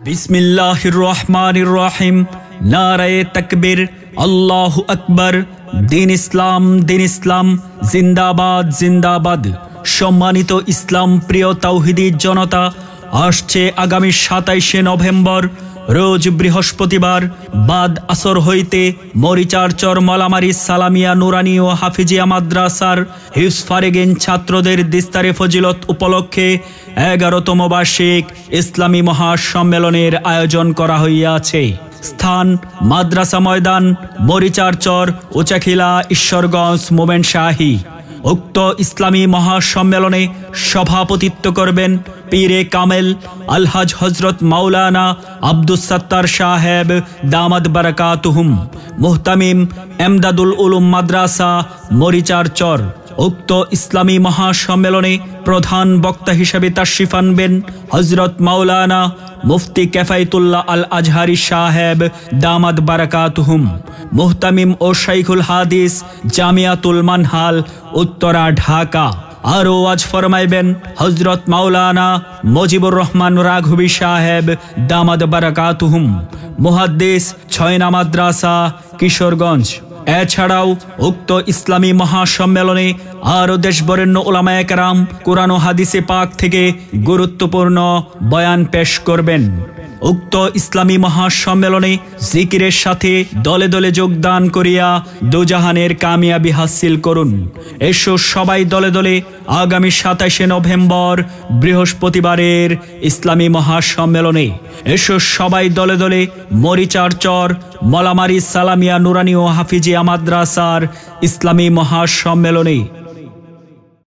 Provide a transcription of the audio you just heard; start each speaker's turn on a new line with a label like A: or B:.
A: बिस्मिल्लाहिर रहमानिर रहीम। नाराए तकबीर, अल्लाहु अकबर। दिन इस्लाम जिंदाबाद जिंदाबाद। सम्मानित इस्लाम प्रिय तौहिदी जनता, आसছে आगामी 27 नवेम्बर रोज बृहस्पतिवार बाद असर हईते मरिचारचर मलामारी सालामिया नुरानी और हाफिजिया माद्रासार हिफ्ज फारेगिन छात्रदेर दिस्तारे फजिलत उपलक्षे 11तम वार्षिक इस्लामी महासम्मेलनेर आयोजन करा हইয়াছে। स्थान माद्रासा मैदान, मरिचारचर, उचाखिला, ঈশ্বরগঞ্জ, मोमेनशाही। उक्त इस्लामी महासम्मेलने सभापतित्व करबेन पीरे कामेल अलहाज हजरत मौलाना अब्दुस सत्तार साहेब दामद बरकातुहुम, मुहतामिम एमदादुल उलूम माद्रासा मरिचारचर। उक्त इस्लामी महासम्मेलने प्रधान वक्ता हिसेबे तशरीफ आनबेन हजरत मौलाना मुफ्ती कैफायतुल्लाह अल आजहारी साहेब दामद बरकातुहुम, मुहतामिम और शाइखुल हादिस जामियातुल मानहाल उत्तरा ढाका। आरो आज फरमाइबेन हजरत मौलाना मुजिबुर रहमान राघवी साहेब दामद बरकातुहुम, मुहाद्दिस छयना माद्रासा किशोरगंज। এছাড়াও উক্ত ইসলামী মহাসম্মেলনে আরো দেশবরেণ্য উলামায়ে কেরাম কুরআন ও হাদিসে পাক থেকে গুরুত্বপূর্ণ বয়ান পেশ করবেন। উক্ত ইসলামী মহাসম্মেলনে জিকিরের সাথে দলে দলে যোগদান করিয়া দুজাহানের কামিয়াবি হাসিল করুন। এসো সবাই দলে দলে আগামী 27 নভেম্বর বৃহস্পতিবারের ইসলামী মহাসম্মেলনে। এসো সবাই দলে দলে মরিচারচর মলামারি সালামিয়া নুরানি ও হাফিজিয়া মাদ্রাসার ইসলামী মহাসম্মেলনে।